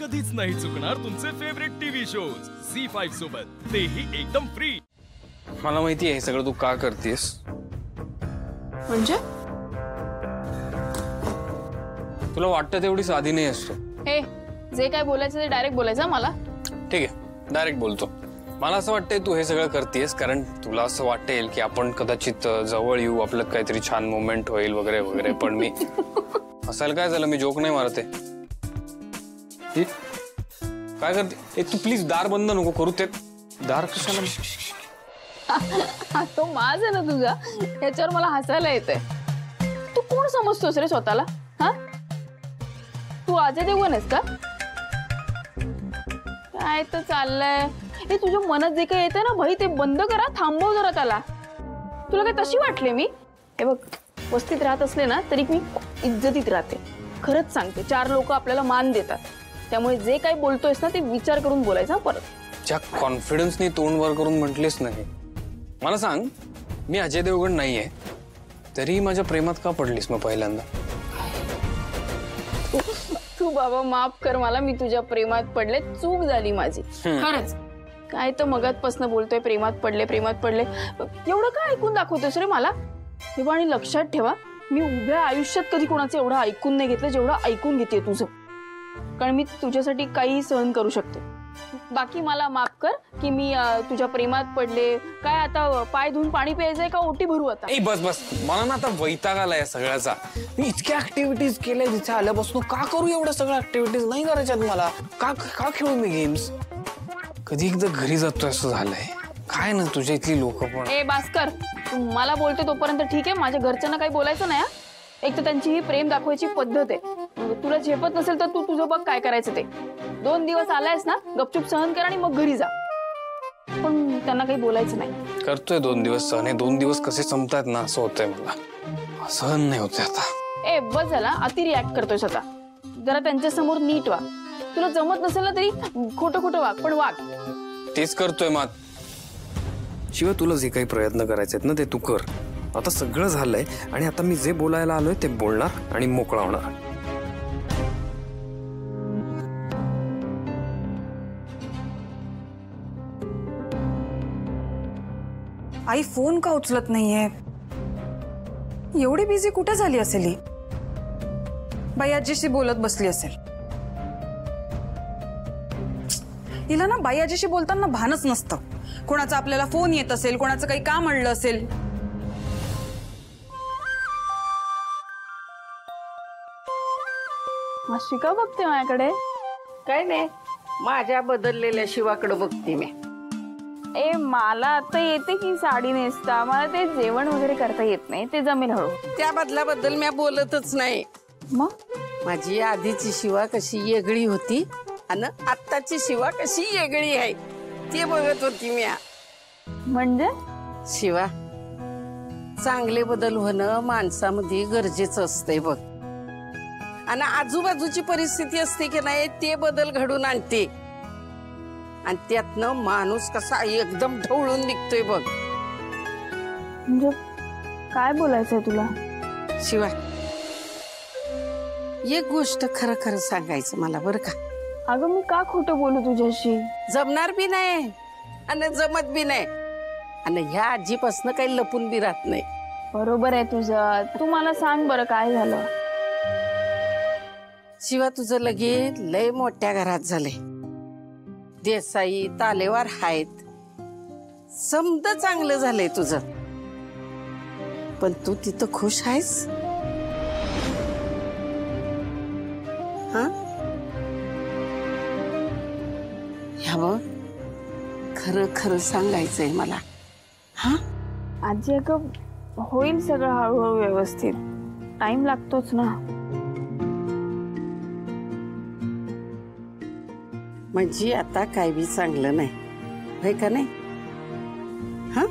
कधीच नाही चुकणार तुमचे फेवरेट टीव्ही शोज झी5 सोबत, तेही एकदम फ्री। मला माहिती आहे हे सगळं तू का करतेस। म्हणजे तुला वाटतं तेवढी साधी नाही असतो। हे जे काय बोलायचं ते डायरेक्ट बोलायचं मला। ठीक आहे, डायरेक्ट बोलतो। मला असं वाटतंय तू हे सगळं करतेस कारण तुला असं वाटेल की आपण कदाचित जवळ येऊ, आपल्यात काहीतरी छान मोमेंट होईल वगैरे वगैरे। पण मी असायला काय झालं, मी जोक नाही मारते। काय करते तू? प्लीज दार बंद नको करू। ते दार कशाला? तो माज आहे ना तुझा, याच्यावर मला हसायला येतंय। तू कोण समजतोस रे स्वतःला? हा, तू अजय देवगण आहेस का? काय तर चाललंय हे तुझ्या मनात जे काही येतंय ना भाई, ते बंद करा, थांबव जरा त्याला। तुला काय तशी वाटले मी? हे बघ, वस्तीत राहत असले ना तरी मी इज्जतीत राहते। खरंच सांगते, 4 लोक आपल्याला मान देतात, त्यामुळे जे काही बोलतोयस ना ते विचार करून बोलायचं परत। ज्या कॉन्फिडन्सनी तोंड वर करून म्हटलेस नाही। मला सांग, मी अजय देवगण नाहीये तरी माझ्या प्रेमात का पडलीस मग पहिल्यांदा? तू बाबा माफ कर मला, मी तुझ्या प्रेमात पडले, चूक झाली माझी खरंच। काय तर मगातपासून बोलतोय प्रेमात पडले प्रेमात पडले, एवढं काय ऐकून दाखवतोस रे मला? तेव्हा आणि लक्षात ठेवा, मी उभ्या आयुष्यात कधी कोणाचं एवढं ऐकून नाही घेतलं जेवढं ऐकून घेते तुझं। कारण मी तुझ्यासाठी काही सहन करू शकते। बाकी मला माफ कर की मी तुझ्या प्रेमात पडले। काय आता पाय धुवून पाणी प्यायचंय का ओटी भरू आता? ए बस बस, मला ना आता वैताग आलाय या सगळ्याचा। मी इतक्या ऍक्टिव्हिटीज केल्या तिथे आल्यापासून, का करू एवढ्या सगळ्या ऍक्टिव्हिटीज? नाही करायच्यात मला। का खेळू मी गेम्स? कधी एकदा घरी जातोय असं झालंय। काय ना तुझ्या इथली लोक पण। ए भास्कर, तू मला बोलते तोपर्यंत ठीक आहे, माझ्या घरच्यांना काही बोलायचं नाही। एक तर त्यांची ही प्रेम दाखवायची पद्धत आहे। तुला झेपत नसेल तर तू तुझं बघ काय करायचं ते। 2 दिवस आलायस ना, गपचूप सहन कर आणि मग घरी जा, पण त्यांना काही बोलायचं नाही। करतोय 2 दिवस सहन, 2 दिवस कसे संपतायत ना असं होतंय मला। सहन नाही होते आता। ए बस झाला, अति रिॲक्ट करतोयस आता। जरा त्यांच्या समोर नीट वाग। तुला जमत नसेल ना तरी खोटं खोटं वाग, पण वाग। तेच करतोय मात। शिवाय तुला जे काही प्रयत्न करायचे आहेत ना ते तू कर। आता सगळं झालंय आणि आता मी जे बोलायला आलोय ते बोलणार आणि मोकळा होणार। आई फोन का उचलत नाहीये? एवढी बिझी कुठे झाली असेल ही? बाई आजीशी बोलत बसली असेल। हिला ना बाई आजीशी बोलताना भानच नसतं। कोणाचा आपल्याला फोन येत असेल, कोणाचं काही काम आणलं असेल। शिका बघते माझ्याकडे। काय नाही, माझ्या बदललेल्या शिवाकडे बघते मी। ए मला आता येते की साडी नेसता, मला ते जेवण वगैरे करता येत नाही, ते जमेल हळू। त्या बदलाबद्दल मी बोलतच नाही। मग माझी आधीची शिवा कशी वेगळी होती आणि आत्ताची शिवा कशी वेगळी आहे ते बघत होती मी। म्हणजे शिवा, चांगले बदल होणं माणसामध्ये गरजेचं असतंय बघ, आणि आजूबाजूची परिस्थिती असते की नाही ते बदल घडून आणते, आणि त्यातनं माणूस कसा एकदम ढवळून निघतोय बघ। म्हणजे काय बोलायचंय तुला? शिवा, एक गोष्ट खरं खरं सांगायचं मला बरं का? अगं मी का खोटं बोलू तुझ्याशी? जमणार बी नाही आणि जमत बी नाही, आणि ह्या आजीपासून काही लपून बी राहत नाही। बरोबर आहे तुझं, तू मला सांग बरं काय झालं? शिवा, तुझं लगेच लय मोठ्या घरात झालंय, देसाई तालेवार आहेत, समद चांगलं झालंय तुझं, पण तू तिथं खुश आहेस? हा, ह्या बघ, खरं खरं सांगायचंय मला। हा आजी, अगं होईल सगळं हळूहळू व्यवस्थित, टाइम लागतोच ना। म्हणजे आता काय बी चांगलं नाही होय का नाही? हा,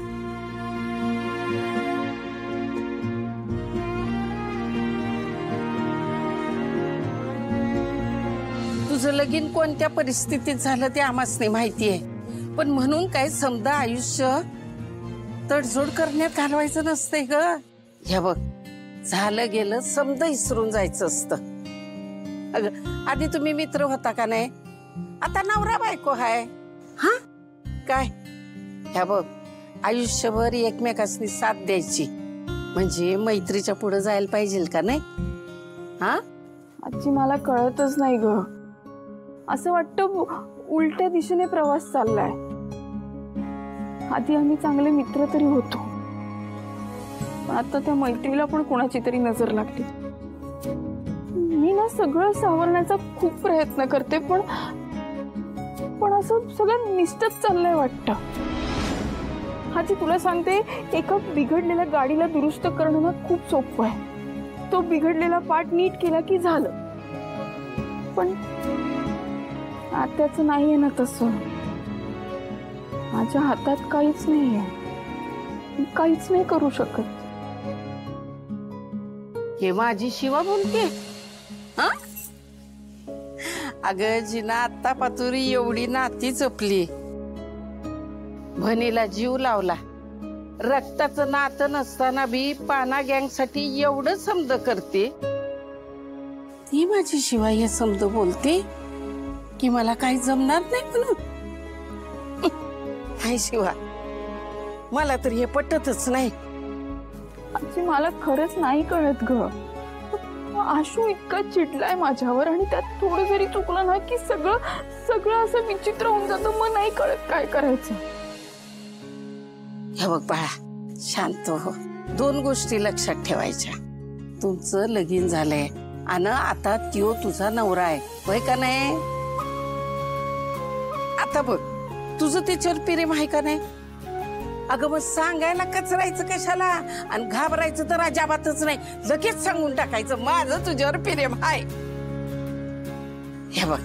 तुझं लगीन कोणत्या परिस्थितीत झालं ते आम्हाच नाही माहिती आहे, पण म्हणून काय समजा आयुष्य तडजोड करण्यात घालवायचं नसतंय ग। ह्या बघ, झालं गेलं समजा विसरून जायचं असतं, अगं आधी तुम्ही मित्र होता का नाही, आता नवरा बायको हाय. हा काय ह्या बघ, आयुष्यभर एकमेकांनी साथ द्यायची म्हणजे मैत्रीच्या पुढे जायला पाहिजे का नाही. हा आजी मला कळतच नाही ग, असं वाटतं उलट्या दिशेने प्रवास चाललाय. आधी आम्ही चांगले मित्र तरी होतो, पण आता त्या मैत्रीला पण कोणाची तरी नजर लागली. मी ना सगळं सावरण्याचा खूप प्रयत्न करते, पण असं सगळं निष्ठच चाललंय वाटतं. आजी तुला सांगते, एका बिघडलेल्या गाडीला दुरुस्त करणं ना खूप सोपं आहे. तो बिघडलेला पार्ट नीट केला की झालं. पण आत्याचं नाहीये ना तसं. माझ्या हातात काहीच नाहीये, मी काहीच नाही करू शकत. हे माझी शिवा बोलते. हा अगं जिना आत्ता पातुरी एवढी नाती जपली, बहिणीला जीव लावला, रक्ताचं नातं नसताना बी पाना गँग साठी एवढं समज करते, ती माझी शिवा हे समज बोलते की मला काही जमणार नाही म्हणून. हाय शिवा, मला तर हे पटतच नाही. आजी मला खरंच नाही कळत ग. आशू इतका चिडलाय माझ्यावर, आणि त्यात थोडं जरी चुकलं ना की सगळं असं विचित्र होऊन जातं. मग नाही कळत काय करायचं. हे बघ बाळा, शांत हो. 2 गोष्टी लक्षात ठेवायच्या. तुमचं लगीन झालंय आणि आता त्यो तुझा नवरा आहे, होय का नाही. आता बघ, तुझं त्याच्यावर प्रेम आहे का नाही. अगं मग सांगायला कचरायचं कशाला, आणि घाबरायचं तर अजिबातच नाही. लगेच सांगून टाकायचं माझं तुझ्यावर प्रेम आहे. हे बघ,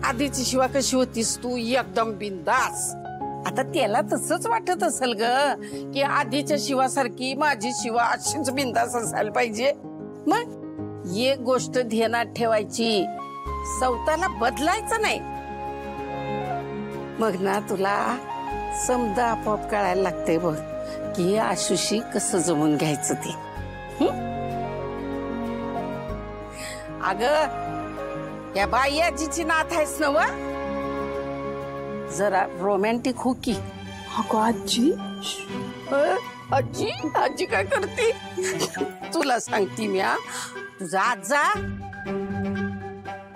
आधीची शिवा कशी होतीस तू, एकदम बिंदास. आता त्याला तसंच वाटत असेल ग की आधीच्या शिवासारखी माझी शिवा अशीच बिंदास असायला पाहिजे. मग एक गोष्ट ध्यानात ठेवायची, स्वतःला बदलायचं नाही. मग ना तुला समजा आपोआप कळायला लागते बघ की आशुशी कसं जमून घ्यायचं ते. अगं या बाई आजीची नात आहेस ना व, जरा रोमॅन्टिक हो की. अगं आजी, आजी आजी काय करते तुला सांगते मी. तुझा आजा,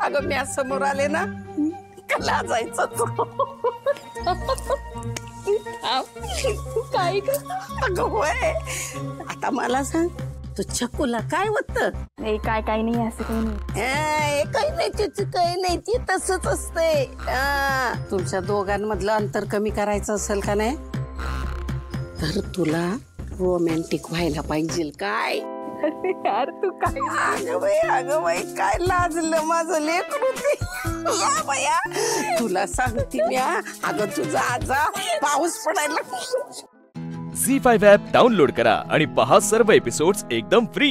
अगं मी समोर आले ना कला जायचं तू. काय अगं होय, आता मला सांग, तू चक्कूला काय होत. नाही काय काही नाही, असं काही नाही. काही नाही, त्याच काही नाही, ती तसंच असते. तुमच्या दोघांमधलं अंतर कमी करायचं असेल का नाही, तर तुला रोमॅन्टिक व्हायला पाहिजे काय. यार तू काय. अगं बाई काय लाजलं माझं लेकरू ते. या बया तुला सांगते मी. अगं तुझा आजा पाऊस पडायला. झी5 ॲप डाउनलोड करा आणि पहा सर्व एपिसोड्स एकदम फ्री.